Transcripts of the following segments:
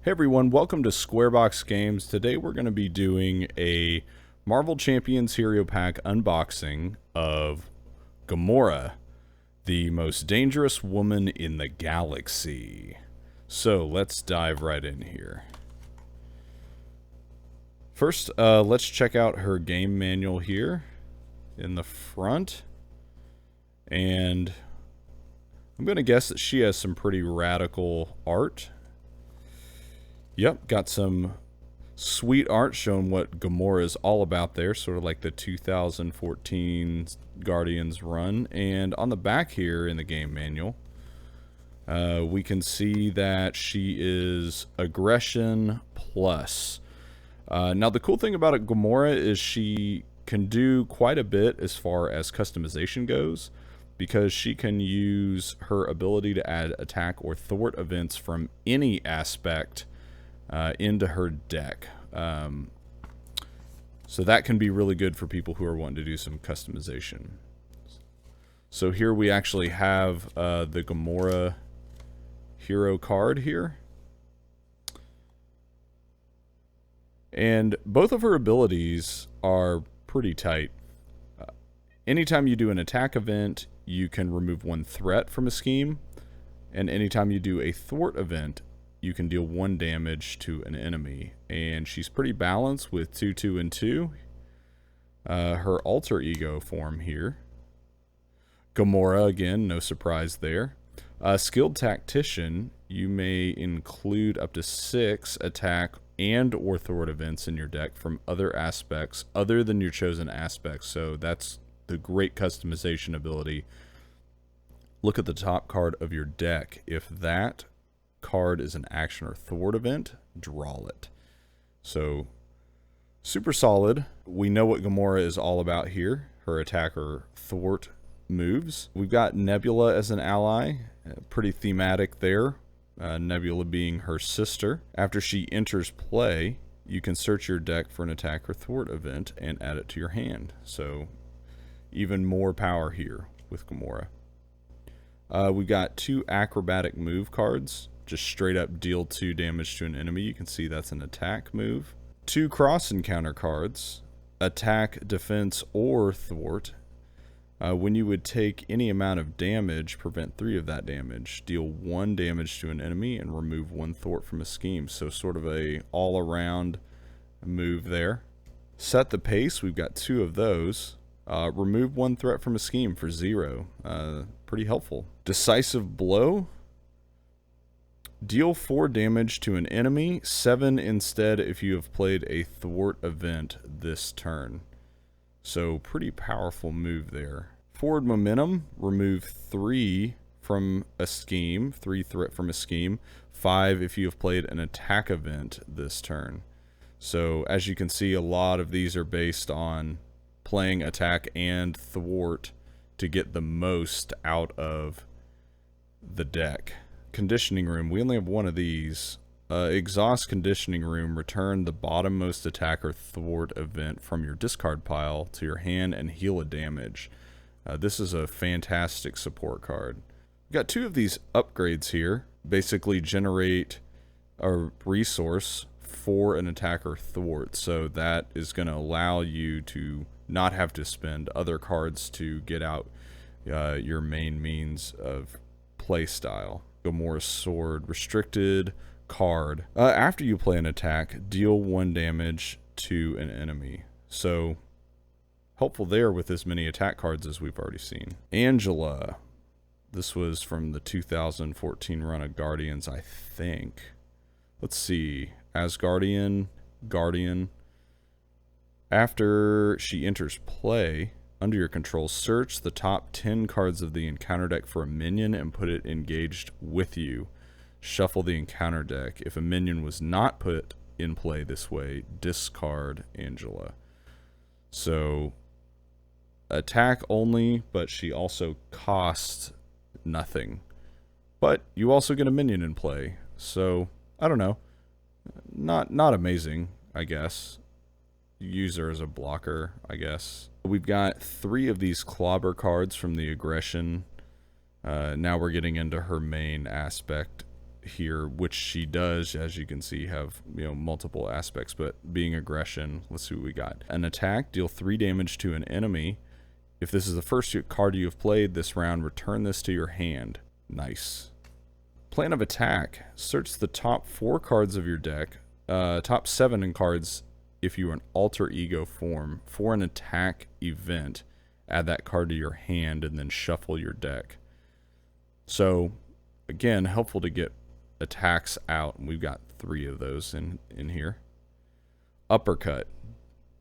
Hey everyone, welcome to Squarebox Games. Today we're going to be doing a Marvel Champions Hero Pack unboxing of Gamora, the most dangerous woman in the galaxy. So let's dive right in here. First, let's check out her game manual here in the front. And I'm going to guess that she has some pretty radical art. Yep, got some sweet art showing what Gamora is all about there, sort of like the 2014 Guardians run. And on the back here in the game manual, we can see that she is Aggression Plus. Now, the cool thing about Gamora is she can do quite a bit as far as customization goes, because she can use her ability to add attack or thwart events from any aspect into her deck. So that can be really good for people who are wanting to do some customization. So here we actually have the Gamora hero card here. And both of her abilities are pretty tight. Anytime you do an attack event, you can remove one threat from a scheme. And anytime you do a thwart event, you can deal 1 damage to an enemy. And she's pretty balanced with 2, 2, and 2. Her alter ego form here. Gamora, again, no surprise there. Skilled Tactician, you may include up to 6 attack and or thwart events in your deck from other aspects other than your chosen aspects. So that's the great customization ability. Look at the top card of your deck. If that card is an action or thwart event, draw it. So super solid. We know what Gamora is all about here. Her attack or thwart moves. We've got Nebula as an ally. Pretty thematic there. Nebula being her sister. After she enters play, you can search your deck for an attack or thwart event and add it to your hand. So even more power here with Gamora. We've got 2 acrobatic move cards. Just straight up deal 2 damage to an enemy. You can see that's an attack move. 2 cross encounter cards. Attack, defense, or thwart. When you would take any amount of damage, prevent 3 of that damage. Deal 1 damage to an enemy and remove 1 thwart from a scheme. So sort of a all-around move there. Set the pace. We've got 2 of those. Remove 1 threat from a scheme for 0. Pretty helpful. Decisive blow. Deal 4 damage to an enemy, 7 instead if you have played a thwart event this turn. So pretty powerful move there. Forward momentum, remove 3 from a scheme, 3 threat from a scheme, 5 if you have played an attack event this turn. So as you can see, a lot of these are based on playing attack and thwart to get the most out of the deck. Conditioning room, we only have 1 of these. Exhaust conditioning room, return the bottommost attack or thwart event from your discard pile to your hand and heal a damage. This is a fantastic support card. We've got 2 of these upgrades here. Basically generate a resource for an attack or thwart. So that is going to allow you to not have to spend other cards to get out your main means of play style. Gamora's Sword, restricted card. After you play an attack, deal 1 damage to an enemy. So helpful there with as many attack cards as we've already seen. Angela. This was from the 2014 run of Guardians, I think. Let's see. Asgardian, Guardian. After she enters play, under your control, search the top 10 cards of the encounter deck for a minion and put it engaged with you. Shuffle the encounter deck. If a minion was not put in play this way, discard Angela. So, attack only, but she also costs nothing. But you also get a minion in play. So, I don't know. Not amazing, I guess. Use her as a blocker, I guess. We've got 3 of these clobber cards from the aggression. Now we're getting into her main aspect here, which she does, as you can see, have multiple aspects. But being aggression, let's see what we got. An attack, deal 3 damage to an enemy. If this is the first card you have played this round, return this to your hand. Nice. Plan of attack. Search the top 4 cards of your deck, top 7 in cards if you are an alter ego form, for an attack event. Add that card to your hand and then shuffle your deck. So, again, helpful to get attacks out. And we've got 3 of those in here. Uppercut.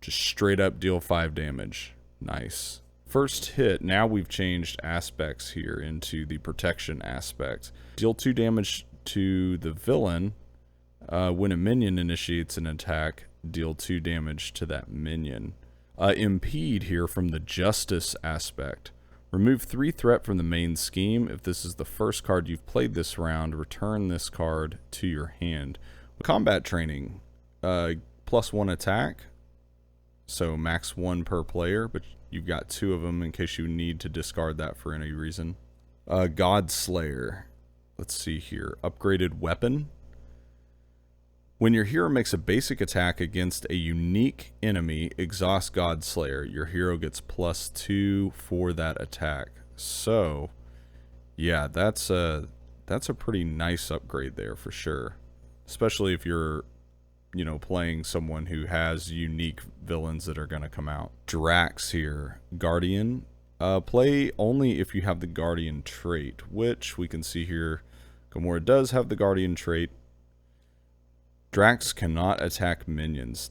Just straight up deal 5 damage. Nice. First hit, now we've changed aspects here into the protection aspect. Deal 2 damage to the villain. When a minion initiates an attack, deal 2 damage to that minion. Impede here from the justice aspect. Remove 3 threat from the main scheme. If this is the first card you've played this round, return this card to your hand. Combat training, +1 attack. So max 1 per player, but you've got 2 of them in case you need to discard that for any reason. God Slayer. Let's see here. Upgraded weapon. When your hero makes a basic attack against a unique enemy, exhaust God Slayer. Your hero gets +2 for that attack. So, yeah, that's a pretty nice upgrade there for sure. Especially if you're playing someone who has unique villains that are going to come out. Drax here. Guardian. Play only if you have the Guardian trait, which we can see here. Gamora does have the Guardian trait. Drax cannot attack minions.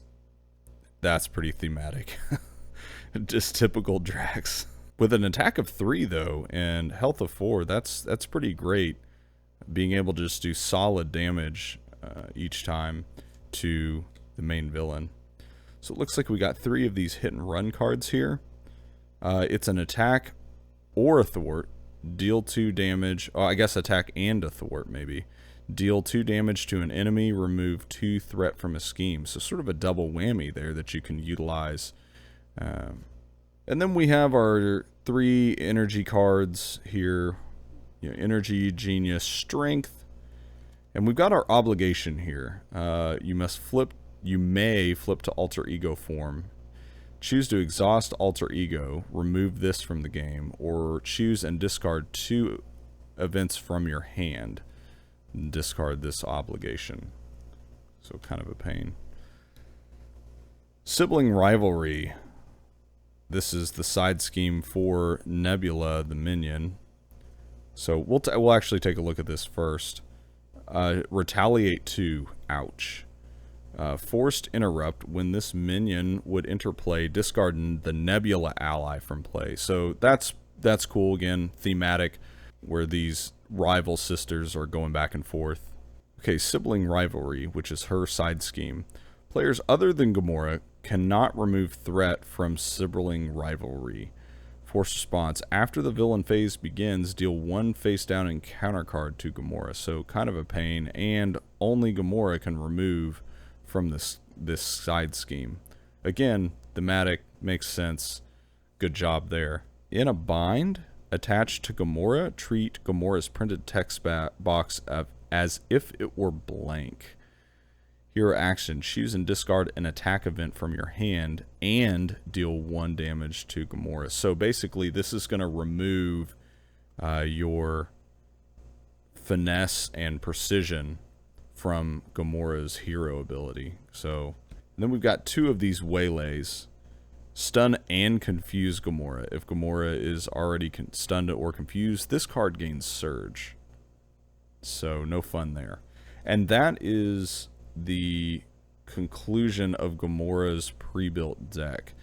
That's pretty thematic. Just typical Drax. With an attack of 3, though, and health of 4, that's pretty great. Being able to just do solid damage each time to the main villain. So it looks like we got 3 of these hit and run cards here. It's an attack or a thwart. Deal 2 damage. Oh, I guess attack and a thwart maybe. Deal 2 damage to an enemy. Remove 2 threat from a scheme. So sort of a double whammy there that you can utilize. And then we have our 3 energy cards here. Energy, Genius, Strength. And we've got our obligation here. You may flip to alter ego form. Choose to exhaust alter ego, remove this from the game, or choose and discard 2 events from your hand. And discard this obligation. So kind of a pain. Sibling rivalry. This is the side scheme for Nebula, the minion. So we'll actually take a look at this first. Retaliate 2. Ouch. Forced interrupt. When this minion would interplay, discard the Nebula ally from play. So that's cool. Again, thematic, where these rival sisters are going back and forth. Okay, sibling rivalry, which is her side scheme. Players other than Gamora cannot remove threat from sibling rivalry. Force response. After the villain phase begins, deal 1 face down encounter card to Gamora. So kind of a pain, and only Gamora can remove from this side scheme. Again, thematic, makes sense. Good job there. In a bind, attached to Gamora, treat Gamora's printed text box as if it were blank. Hero action, choose and discard an attack event from your hand and deal 1 damage to Gamora. So basically this is going to remove your finesse and precision from Gamora's hero ability. So then we've got 2 of these waylays. Stun and confuse Gamora. If Gamora is already stunned or confused, this card gains Surge. So no fun there. And that is the conclusion of Gamora's pre-built deck.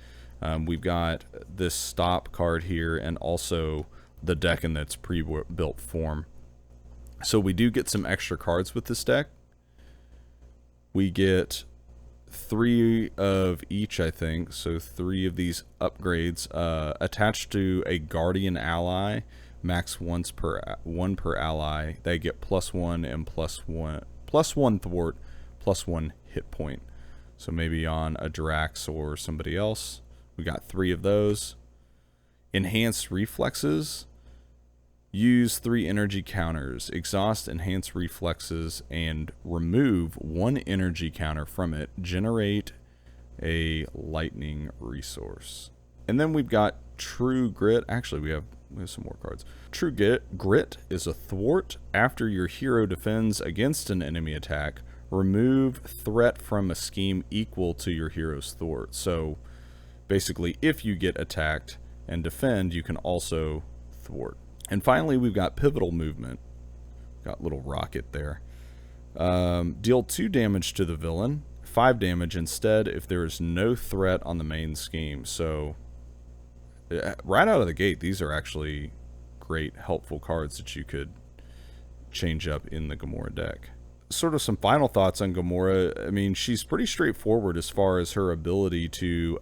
We've got this stop card here and also the deck in its pre-built form. So we do get some extra cards with this deck. We get 3 of each, I think. So 3 of these upgrades attached to a Guardian ally, max one per ally. They get +1 and +1 thwart, +1 hit point. So maybe on a Drax or somebody else. We got 3 of those. Enhanced reflexes. Use 3 energy counters, exhaust enhance reflexes, and remove 1 energy counter from it. Generate a lightning resource. And then we've got True Grit. Actually, we have some more cards. True Grit is a thwart. After your hero defends against an enemy attack, remove threat from a scheme equal to your hero's thwart. So basically, if you get attacked and defend, you can also thwart. And finally, we've got Pivotal Movement. Got little rocket there. Deal 2 damage to the villain, 5 damage instead if there is no threat on the main scheme. So right out of the gate, these are actually great, helpful cards that you could change up in the Gamora deck. Sort of some final thoughts on Gamora. I mean, she's pretty straightforward as far as her ability to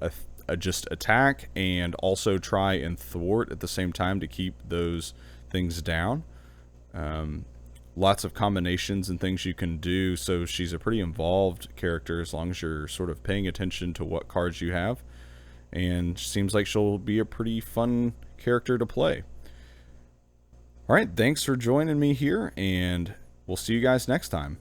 just attack and also try and thwart at the same time to keep those things down. Lots of combinations and things you can do, so she's a pretty involved character as long as you're sort of paying attention to what cards you have, and seems like she'll be a pretty fun character to play. Alright, thanks for joining me here, and we'll see you guys next time.